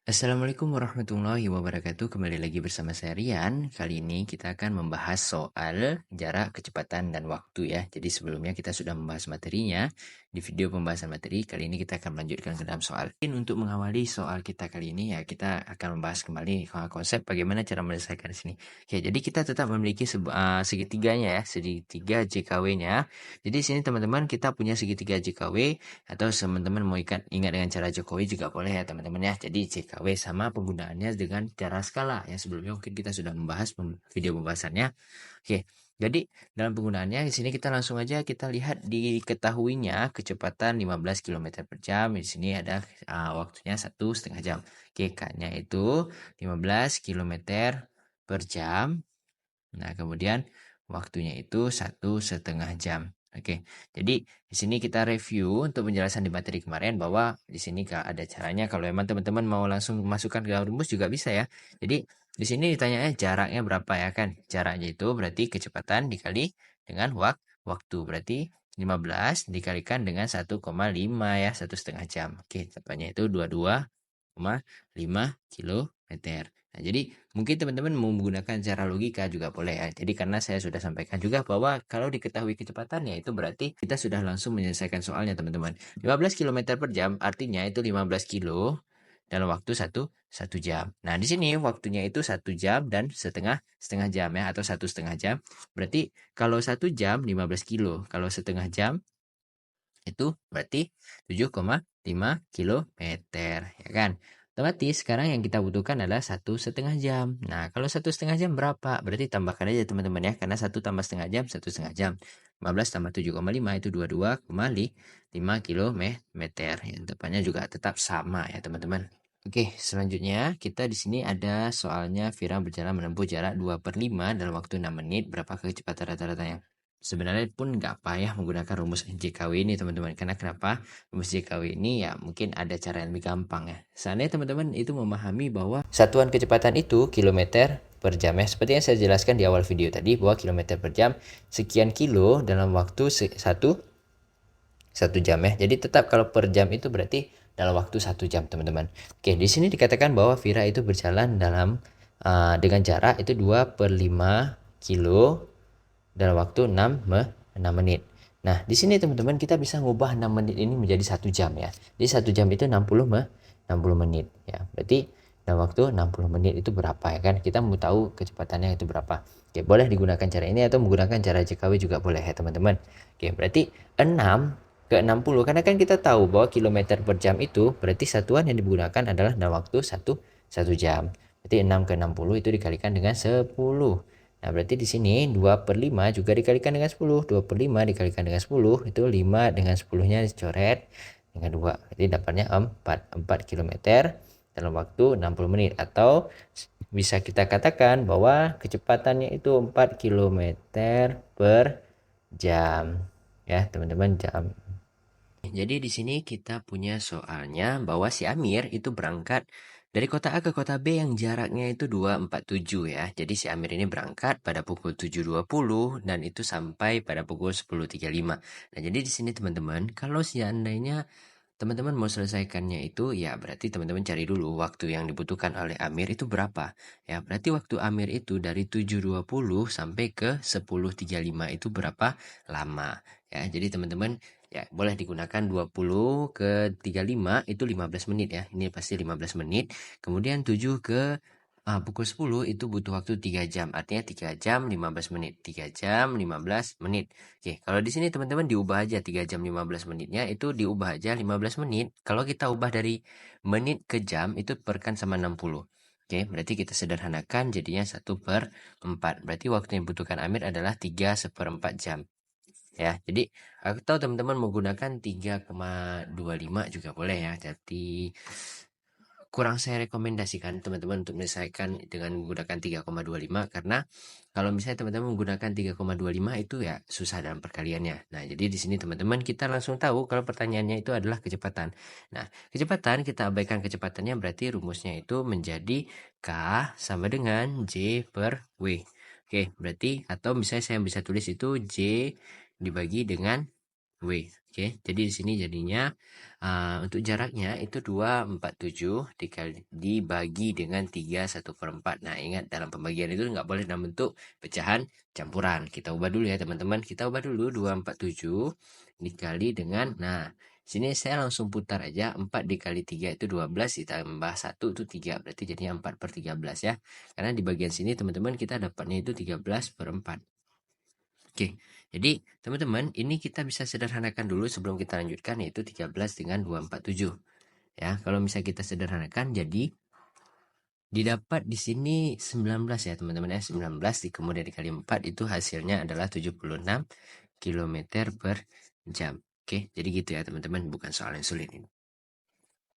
Assalamualaikum warahmatullahi wabarakatuh. Kembali lagi bersama saya Rian. Kali ini kita akan membahas soal jarak, kecepatan, dan waktu ya. Jadi sebelumnya kita sudah membahas materinya. Di video pembahasan materi, kali ini kita akan melanjutkan ke dalam soal. Untuk mengawali soal kita kali ini ya, kita akan membahas kembali konsep bagaimana cara menyelesaikan di sini. Oke, jadi kita tetap memiliki segitiganya ya, segitiga JKW-nya. Jadi di sini teman-teman kita punya segitiga JKW, atau teman-teman mau ingat dengan cara Jokowi juga boleh ya teman-teman ya. Jadi JKW sama penggunaannya dengan cara skala yang sebelumnya mungkin kita sudah membahas video pembahasannya. Oke, jadi dalam penggunaannya di sini kita langsung aja kita lihat diketahuinya kecepatan 15 km per jam. Di sini ada waktunya 1,5 jam. Oke, K-nya itu 15 km per jam. Nah, kemudian waktunya itu 1,5 jam. Oke, jadi di sini kita review untuk penjelasan di materi kemarin bahwa di sini ada caranya kalau memang teman-teman mau langsung masukkan ke dalam rumus juga bisa ya. Jadi di sini ditanya jaraknya berapa ya kan? Jaraknya itu berarti kecepatan dikali dengan waktu. Berarti 15 dikalikan dengan 1,5 ya, 1,5 jam. Oke, jawabannya itu 22,5 kilometer. Nah, jadi mungkin teman-teman mau menggunakan cara logika juga boleh ya. Jadi karena saya sudah sampaikan juga bahwa kalau diketahui kecepatannya itu berarti kita sudah langsung menyelesaikan soalnya teman-teman. 15 km per jam artinya itu 15 kilo dalam waktu satu jam. Nah, di sini waktunya itu 1 jam dan setengah jam ya, atau 1,5 jam. Berarti kalau 1 jam 15 kilo, kalau setengah jam itu berarti 7,5 kilometer ya kan. Otomatis sekarang yang kita butuhkan adalah 1,5 jam. Nah, kalau 1,5 jam berapa? Berarti tambahkan aja teman-teman ya, karena 1 tambah setengah jam 1,5 jam. 15 tambah 7,5 itu 22,5 kilometer. Yang tepatnya juga tetap sama ya teman-teman. Oke, selanjutnya kita di sini ada soalnya Vira berjalan menempuh jarak 2/5 dalam waktu 6 menit. Berapa kecepatan rata-rata yang sebenarnya pun nggak payah menggunakan rumus JKW ini teman-teman. Karena kenapa? Rumus JKW ini ya mungkin ada cara yang lebih gampang ya. Seandainya teman-teman itu memahami bahwa satuan kecepatan itu kilometer per jam ya. Seperti yang saya jelaskan di awal video tadi bahwa kilometer per jam sekian kilo dalam waktu satu jam ya. Jadi tetap kalau per jam itu berarti dalam waktu 1 jam teman-teman. Oke, di sini dikatakan bahwa Vira itu berjalan dengan jarak itu 2/5 kilo dalam waktu 6 menit. Nah, di sini teman-teman kita bisa ngubah 6 menit ini menjadi 1 jam ya. Jadi 1 jam itu 60 menit ya. Berarti dalam waktu 60 menit itu berapa ya kan? Kita mau tahu kecepatannya itu berapa. Oke, boleh digunakan cara ini atau menggunakan cara JKW juga boleh ya teman-teman. Oke, berarti 6 ke 60 karena kan kita tahu bahwa kilometer per jam itu berarti satuan yang digunakan adalah dalam waktu 1 jam. Berarti 6 ke 60 itu dikalikan dengan 10. Nah, berarti di sini 2/5 juga dikalikan dengan 10. 2/5 dikalikan dengan 10 itu 5 dengan 10-nya dicoret dengan 2. Jadi dapatnya 4 kilometer dalam waktu 60 menit. Atau bisa kita katakan bahwa kecepatannya itu 4 kilometer per jam. Ya, teman-teman, jam. Jadi di sini kita punya soalnya bahwa si Amir itu berangkat dari kota A ke kota B yang jaraknya itu 247 ya. Jadi si Amir ini berangkat pada pukul 7.20 dan itu sampai pada pukul 10.35. Nah, jadi di sini teman-teman, kalau seandainya teman-teman mau selesaikannya itu ya berarti teman-teman cari dulu waktu yang dibutuhkan oleh Amir itu berapa. Ya, berarti waktu Amir itu dari 7.20 sampai ke 10.35 itu berapa lama. Ya, jadi teman-teman ya boleh digunakan 20 ke 35 itu 15 menit ya. Ini pasti 15 menit. Kemudian 7 ke pukul 10 itu butuh waktu 3 jam. Artinya 3 jam 15 menit. 3 jam 15 menit. Oke, kalau di sini teman-teman diubah aja 3 jam 15 menitnya itu diubah aja 15 menit. Kalau kita ubah dari menit ke jam itu perkan sama 60. Oke, berarti kita sederhanakan jadinya 1/4. Berarti waktu yang dibutuhkan Amir adalah 3/4 jam. Ya, jadi atau teman-teman menggunakan 3,25 juga boleh ya. Jadi kurang saya rekomendasikan teman-teman untuk menyelesaikan dengan menggunakan 3,25 karena kalau misalnya teman-teman menggunakan 3,25 itu ya susah dalam perkaliannya. Nah, jadi di sini teman-teman kita langsung tahu kalau pertanyaannya itu adalah kecepatan. Nah, kecepatan kita abaikan kecepatannya berarti rumusnya itu menjadi K sama dengan J per W. Oke, berarti atau misalnya saya bisa tulis itu J dibagi dengan W. Oke, jadi di sini jadinya untuk jaraknya itu 247 dibagi dengan 3/1/4. Nah, ingat dalam pembagian itu nggak boleh dalam bentuk pecahan campuran. Kita ubah dulu ya teman-teman. Kita ubah dulu 247 dikali dengan, nah sini saya langsung putar aja. 4 dikali 3 itu 12 ditambah 1 itu 3. Berarti jadinya 4/13 ya. Karena di bagian sini teman-teman kita dapatnya itu 13/4. Oke, jadi teman-teman ini kita bisa sederhanakan dulu sebelum kita lanjutkan, yaitu 13 dengan 247. Ya, kalau misalnya kita sederhanakan jadi didapat di sini 19 ya teman-teman ya. 19 kemudian dikali 4 itu hasilnya adalah 76 km per jam. Oke, jadi gitu ya teman-teman, bukan soal yang sulit ini.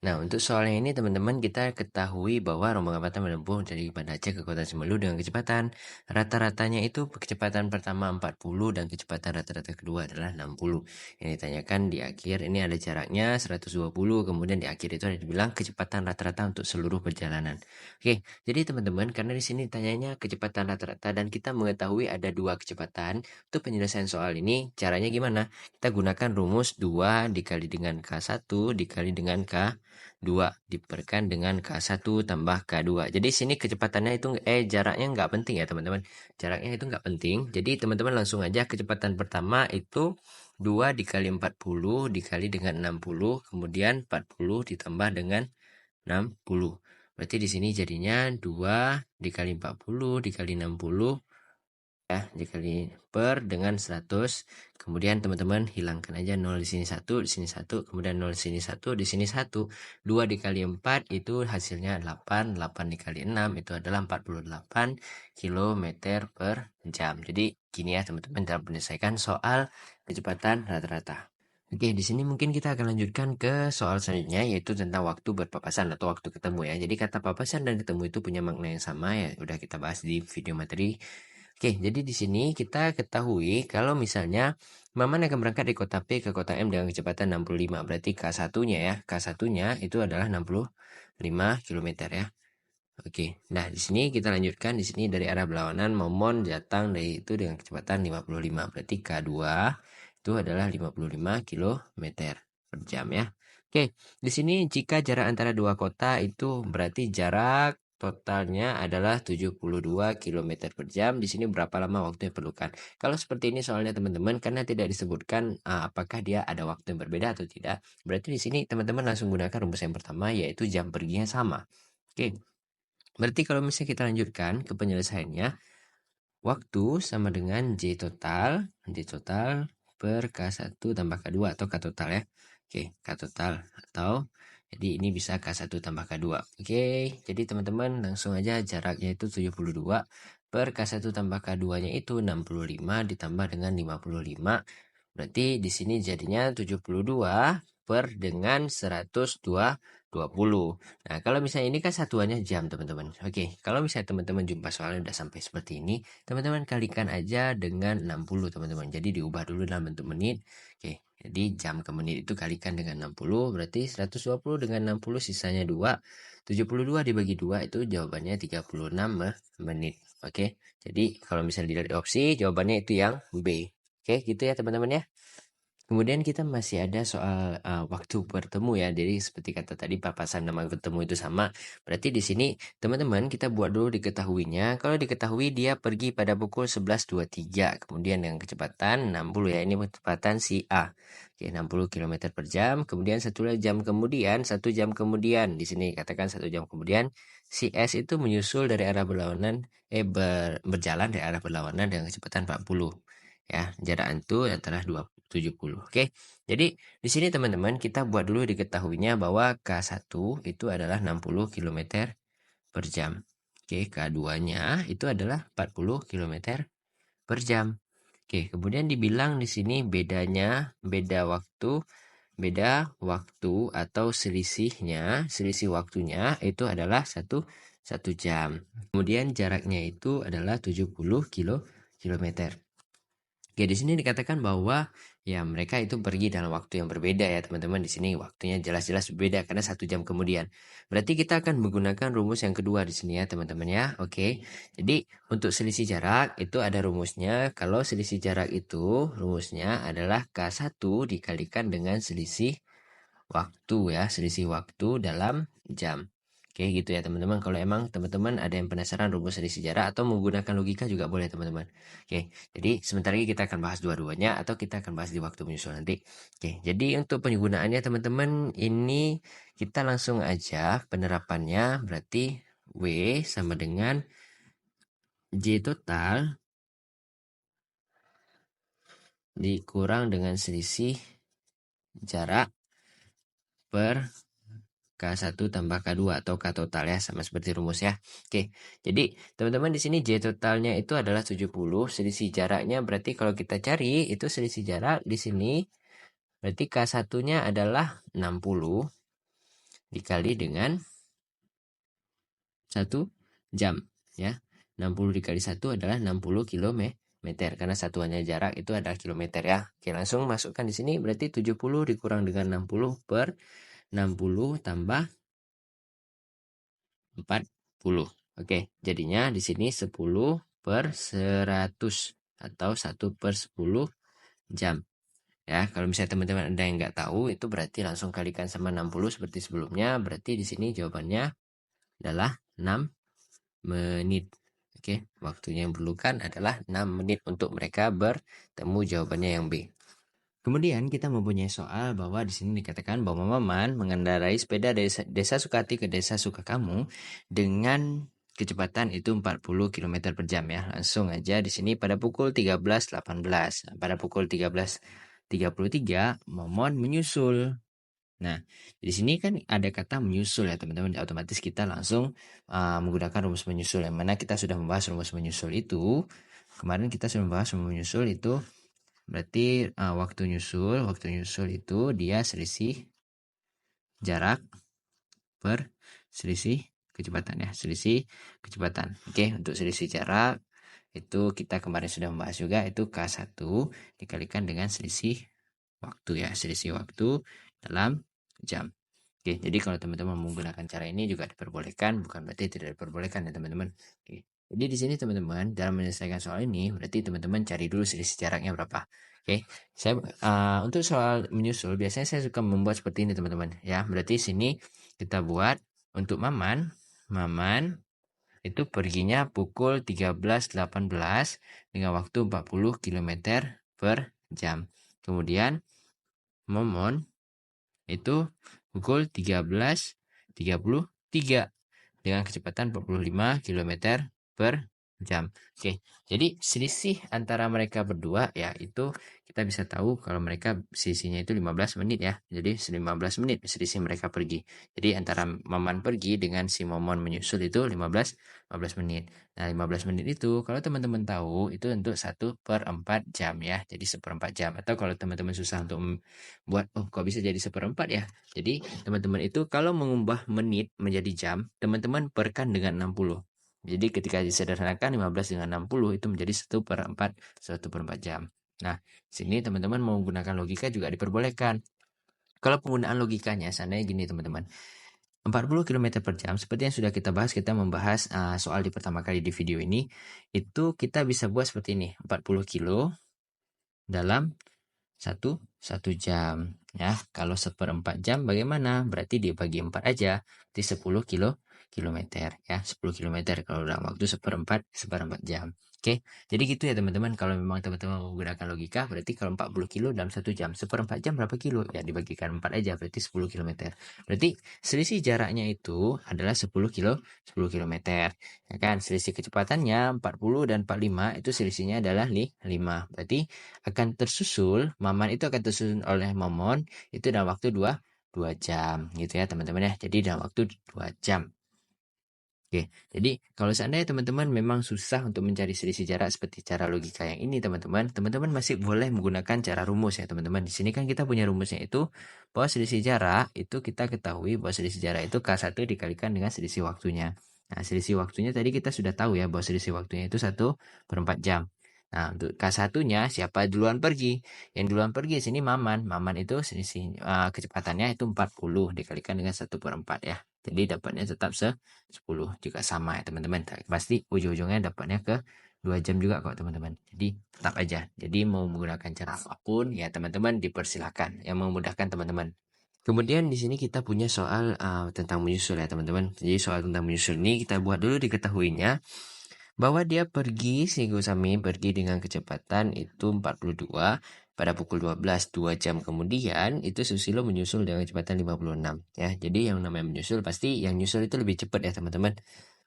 Nah, untuk soal yang ini teman-teman kita ketahui bahwa rombongan Batam menempuh dari Banda Aceh ke Kota Semelu dengan kecepatan rata-ratanya itu kecepatan pertama 40 dan kecepatan rata-rata kedua adalah 60. Yang ditanyakan di akhir ini ada jaraknya 120, kemudian di akhir itu ada dibilang kecepatan rata-rata untuk seluruh perjalanan. Oke, jadi teman-teman karena di sini ditanyanya kecepatan rata-rata dan kita mengetahui ada dua kecepatan, untuk penyelesaian soal ini caranya gimana? Kita gunakan rumus 2 dikali dengan K1 dikali dengan K2 diperkan dengan K1 tambah K2. Jadi sini kecepatannya itu jaraknya nggak penting ya teman-teman. Jaraknya itu nggak penting. Jadi teman-teman langsung aja kecepatan pertama itu 2 dikali 40 dikali dengan 60, kemudian 40 ditambah dengan 60. Berarti di sini jadinya 2 dikali 40 dikali 60 ya, dikali per dengan 100. Kemudian teman-teman hilangkan aja 0 di sini 1, di sini 1, kemudian 0 di sini 1, di sini 1. 2 dikali 4 itu hasilnya 8, 8 dikali 6 itu adalah 48 km per jam. Jadi gini ya teman-teman dalam menyelesaikan soal kecepatan rata-rata. Oke, di sini mungkin kita akan lanjutkan ke soal selanjutnya, yaitu tentang waktu berpapasan atau waktu ketemu ya. Jadi kata papasan dan ketemu itu punya makna yang sama ya, udah kita bahas di video materi. Oke, jadi di sini kita ketahui kalau misalnya Maman akan berangkat dari kota P ke kota M dengan kecepatan 65, berarti K1-nya ya. K1-nya itu adalah 65 km ya. Oke, nah di sini kita lanjutkan. Di sini dari arah berlawanan Momon datang dari itu dengan kecepatan 55, berarti K2 itu adalah 55 km per jam ya. Oke, di sini jika jarak antara dua kota itu berarti jarak totalnya adalah 72 km per jam. Di sini berapa lama waktu yang diperlukan? Kalau seperti ini soalnya teman-teman, karena tidak disebutkan apakah dia ada waktu yang berbeda atau tidak, berarti di sini teman-teman langsung gunakan rumus yang pertama, yaitu jam perginya sama. Oke, berarti kalau misalnya kita lanjutkan ke penyelesaiannya, waktu sama dengan J total per K1 tambah K2 atau K total ya. Oke, K total atau jadi ini bisa K1 tambah K2. Oke, jadi teman-teman langsung aja jaraknya itu 72 per K1 tambah K2-nya itu 65 ditambah dengan 55. Berarti di sini jadinya 72 per dengan 120. Nah, kalau misalnya ini kan satuannya jam, teman-teman. Oke, kalau misalnya teman-teman jumpa soalnya udah sampai seperti ini, teman-teman kalikan aja dengan 60, teman-teman. Jadi diubah dulu dalam bentuk menit. Oke, jadi jam ke menit itu kalikan dengan 60, berarti 120 dengan 60 sisanya 2. 72 dibagi 2 itu jawabannya 36 menit. Oke, jadi kalau misalnya dilihat opsi, jawabannya itu yang B. Oke, gitu ya teman-teman ya. Kemudian kita masih ada soal waktu bertemu ya. Jadi seperti kata tadi papasan nama bertemu itu sama. Berarti di sini teman-teman kita buat dulu diketahuinya. Kalau diketahui dia pergi pada pukul 11.23. Kemudian dengan kecepatan 60 ya. Ini kecepatan si A. Oke, 60 km per jam. Kemudian 1 jam kemudian, 1 jam kemudian. Di sini katakan 1 jam kemudian si S itu menyusul dari arah berlawanan berjalan dari arah berlawanan dengan kecepatan 40. Ya, jarak itu adalah 70. Oke. Jadi di sini teman-teman kita buat dulu diketahuinya bahwa K1 itu adalah 60 km per jam. Oke, K2-nya itu adalah 40 km per jam. Oke, kemudian dibilang di sini beda waktu atau selisih waktunya itu adalah 1 jam. Kemudian jaraknya itu adalah 70 km. Oke, di sini dikatakan bahwa Ya, mereka itu pergi dalam waktu yang berbeda ya, teman-teman. Di sini waktunya jelas-jelas berbeda karena 1 jam kemudian. Berarti kita akan menggunakan rumus yang kedua di sini ya, teman-teman ya. Oke. Jadi, untuk selisih jarak itu ada rumusnya. Kalau selisih jarak itu rumusnya adalah K1 dikalikan dengan selisih waktu ya, selisih waktu dalam jam. Oke gitu ya teman-teman. Kalau emang teman-teman ada yang penasaran rumus selisih jarak atau menggunakan logika juga boleh teman-teman. Oke, jadi sebentar lagi kita akan bahas dua-duanya atau kita akan bahas di waktu menyusul nanti. Oke, jadi untuk penggunaannya teman-teman ini kita langsung aja penerapannya berarti W sama dengan J total dikurang dengan selisih jarak per K1 tambah K2 atau K total ya, sama seperti rumus ya. Oke, jadi teman-teman di sini J totalnya itu adalah 70, selisih jaraknya berarti kalau kita cari itu selisih jarak di sini berarti K1-nya adalah 60 dikali dengan 1 jam ya. 60 dikali 1 adalah 60 kilometer karena satuannya jarak itu adalah kilometer ya. Oke, langsung masukkan di sini berarti 70 dikurang dengan 60 per 60 tambah 40. Oke, jadinya di sini 10 per 100 atau 1 per 10 jam. Ya, kalau misalnya teman-teman ada yang nggak tahu, itu berarti langsung kalikan sama 60 seperti sebelumnya. Berarti di sini jawabannya adalah 6 menit. Oke, waktunya yang diperlukan adalah 6 menit untuk mereka bertemu jawabannya yang B. Kemudian kita mempunyai soal bahwa di sini dikatakan bahwa Maman mengendarai sepeda dari desa Sukati ke desa Sukakamu dengan kecepatan itu 40 km per jam ya. Langsung aja di sini pada pukul 13.18. Pada pukul 13.33 Momon menyusul. Nah, di sini kan ada kata menyusul ya teman-teman. Otomatis kita langsung menggunakan rumus menyusul. Yang mana kita sudah membahas rumus menyusul itu. Kemarin kita sudah membahas rumus menyusul itu. Berarti waktu nyusul itu dia selisih jarak per selisih kecepatan ya, selisih kecepatan. Oke, untuk selisih jarak itu kita kemarin sudah membahas juga itu K1 dikalikan dengan selisih waktu ya, selisih waktu dalam jam. Oke, jadi kalau teman-teman menggunakan cara ini juga diperbolehkan, bukan berarti tidak diperbolehkan ya teman-teman. Oke. Jadi di sini teman-teman dalam menyelesaikan soal ini berarti teman-teman cari dulu selisih jaraknya berapa. Oke, saya untuk soal menyusul biasanya saya suka membuat seperti ini teman-teman. Ya, berarti sini kita buat untuk Maman itu perginya pukul 13.18 dengan waktu 40 km per jam. Kemudian Momon itu pukul 13.33 dengan kecepatan 45 km per jam. Oke, jadi selisih antara mereka berdua ya itu kita bisa tahu kalau mereka selisihnya itu 15 menit ya. Jadi 15 menit selisih mereka pergi. Jadi antara Maman pergi dengan si Momon menyusul itu 15 menit. Nah, 15 menit itu kalau teman-teman tahu itu untuk 1/4 jam ya. Jadi 1/4 jam. Atau kalau teman-teman susah untuk buat kok bisa jadi 1/4 ya. Jadi teman-teman itu kalau mengubah menit menjadi jam, teman-teman perkan dengan 60. Jadi ketika disederhanakan 15 dengan 60 itu menjadi 1/4 jam. Nah, sini teman-teman mau menggunakan logika juga diperbolehkan. Kalau penggunaan logikanya seandainya gini teman-teman. 40 km per jam seperti yang sudah kita bahas, kita membahas soal di pertama kali di video ini, itu kita bisa buat seperti ini, 40 kilo dalam satu jam ya. Kalau 1/4 jam bagaimana? Berarti dibagi 4 aja, di 10 kilometer ya, 10 kilometer kalau dalam waktu seperempat jam. Oke, jadi gitu ya teman-teman. Kalau memang teman-teman menggunakan logika, berarti kalau 40 kilo dalam 1 jam, 1/4 jam berapa kilo? Ya dibagikan 4 aja, berarti 10 kilometer. Berarti selisih jaraknya itu adalah 10 kilometer. Ya kan, selisih kecepatannya 40 dan 45 itu selisihnya adalah 5. Berarti akan tersusul, Maman itu akan tersusul oleh Momon itu dalam waktu 2 jam gitu ya teman-teman ya. Jadi dalam waktu 2 jam. Oke, jadi kalau seandainya teman-teman memang susah untuk mencari selisih jarak seperti cara logika yang ini teman-teman masih boleh menggunakan cara rumus ya teman-teman. Di sini kan kita punya rumusnya itu bahwa selisih jarak itu kita ketahui bahwa selisih jarak itu K1 dikalikan dengan selisih waktunya. Nah, selisih waktunya tadi kita sudah tahu ya bahwa selisih waktunya itu 1/4 jam. Nah, untuk K1-nya siapa duluan pergi? Yang duluan pergi sini Maman. Maman itu selisih kecepatannya itu 40 dikalikan dengan 1/4 ya. Jadi dapatnya tetap 10 juga sama ya teman-teman. Pasti ujung-ujungnya dapatnya ke 2 jam juga kok teman-teman. Jadi tetap aja. Jadi mau menggunakan cara apapun ya teman-teman dipersilahkan yang memudahkan teman-teman. Kemudian di sini kita punya soal tentang menyusul ya teman-teman. Jadi soal tentang menyusul ini kita buat dulu diketahuinya bahwa dia pergi, si Gosami pergi dengan kecepatan itu 42 pada pukul 12, 2 jam kemudian itu Susilo menyusul dengan kecepatan 56 ya. Jadi yang namanya menyusul pasti yang nyusul itu lebih cepat ya teman-teman.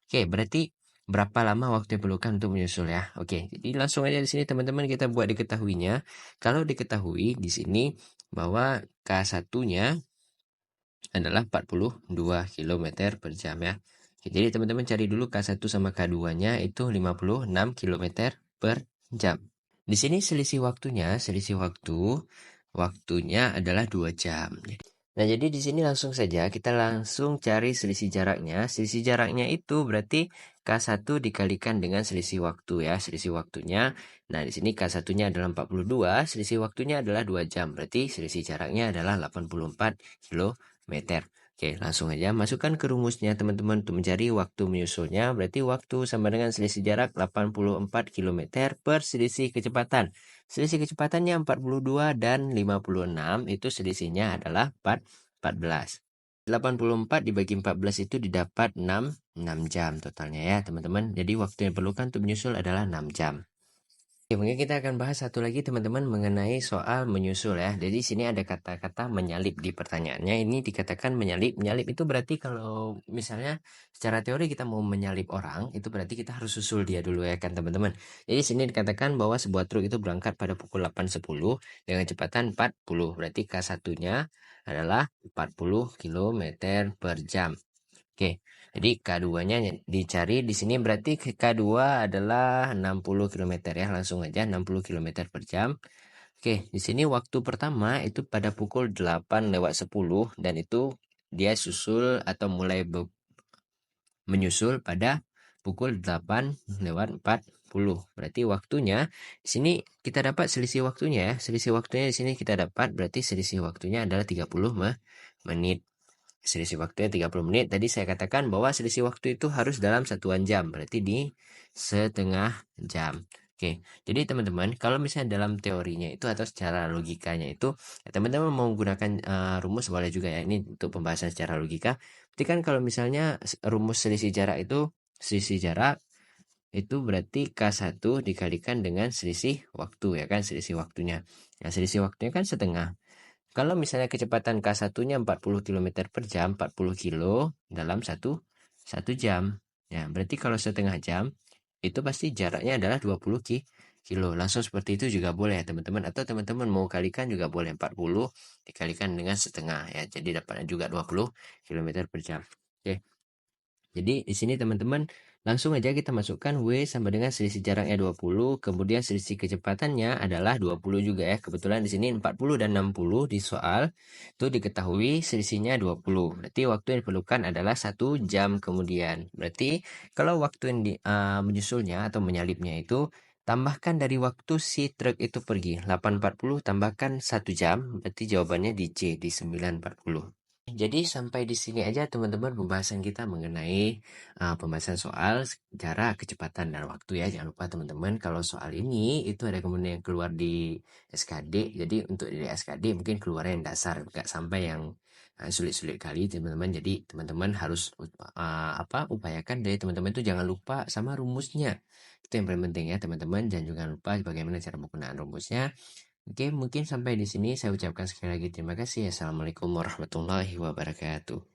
Oke, berarti berapa lama waktu yang diperlukan untuk menyusul ya? Oke, jadi langsung aja di sini teman-teman kita buat diketahuinya. Kalau diketahui di sini bahwa K1-nya adalah 42 km per jam ya. Jadi teman-teman cari dulu K1 sama K2-nya itu 56 km per jam. Di sini waktunya adalah 2 jam. Nah, jadi di sini langsung saja kita langsung cari selisih jaraknya. Selisih jaraknya itu berarti K1 dikalikan dengan selisih waktu ya, selisih waktunya. Nah, di sini K1-nya adalah 42, selisih waktunya adalah 2 jam. Berarti selisih jaraknya adalah 84 km. Oke, langsung aja masukkan ke rumusnya teman-teman untuk mencari waktu menyusulnya. Berarti waktu sama dengan selisih jarak 84 km per selisih kecepatan. Selisih kecepatannya 42 dan 56 itu selisihnya adalah 14. 84 dibagi 14 itu didapat 6 jam totalnya ya teman-teman. Jadi waktu yang diperlukan untuk menyusul adalah 6 jam. Oke, mungkin kita akan bahas satu lagi teman-teman mengenai soal menyusul ya. Jadi sini ada kata-kata menyalip di pertanyaannya. Ini dikatakan menyalip. Menyalip itu berarti kalau misalnya secara teori kita mau menyalip orang, itu berarti kita harus susul dia dulu ya kan teman-teman. Jadi sini dikatakan bahwa sebuah truk itu berangkat pada pukul 8.10 dengan kecepatan 40. Berarti K1-nya adalah 40 km per jam. Oke, jadi K2-nya dicari di sini berarti K2 adalah 60 km ya, langsung aja 60 km per jam. Oke, di sini waktu pertama itu pada pukul 8:10 dan itu dia susul atau mulai menyusul pada pukul 8:40. Berarti waktunya di sini kita dapat selisih waktunya ya. Selisih waktunya di sini kita dapat berarti selisih waktunya adalah 30 menit. Selisih waktunya 30 menit. Tadi saya katakan bahwa selisih waktu itu harus dalam satuan jam. Berarti di setengah jam. Oke, jadi teman-teman, kalau misalnya dalam teorinya itu atau secara logikanya itu, ya teman-teman mau menggunakan rumus boleh juga ya. Ini untuk pembahasan secara logika. Berarti kan kalau misalnya rumus selisih jarak itu berarti K1 dikalikan dengan selisih waktu ya kan, selisih waktunya. Nah, selisih waktunya kan setengah. Kalau misalnya kecepatan K1-nya 40 km per jam, 40 kilo dalam satu jam. Ya, berarti kalau setengah jam, itu pasti jaraknya adalah 20 kilo. Langsung seperti itu juga boleh ya teman-teman. Atau teman-teman mau kalikan juga boleh. 40 dikalikan dengan setengah. Ya, jadi dapatnya juga 20 km per jam. Oke. Jadi di sini teman-teman langsung aja kita masukkan W sama dengan selisih jaraknya 20, kemudian selisih kecepatannya adalah 20 juga ya. Kebetulan di sini 40 dan 60 di soal itu diketahui selisihnya 20. Berarti waktu yang diperlukan adalah 1 jam kemudian. Berarti kalau waktu yang menyusulnya atau menyalipnya itu tambahkan dari waktu si truk itu pergi. 8.40 tambahkan 1 jam, berarti jawabannya di C, di 9.40. Jadi sampai di sini aja teman-teman pembahasan kita mengenai pembahasan soal jarak, kecepatan, dan waktu ya. Jangan lupa teman-teman kalau soal ini itu ada kemudian yang keluar di SKD. Jadi untuk di SKD mungkin keluarnya yang dasar, nggak sampai yang sulit-sulit kali teman-teman. Jadi teman-teman harus upayakan dari teman-teman itu jangan lupa sama rumusnya. Itu yang paling penting ya teman-teman. Dan jangan lupa bagaimana cara menggunakan rumusnya. Oke, mungkin sampai di sini saya ucapkan sekali lagi terima kasih. Assalamualaikum warahmatullahi wabarakatuh.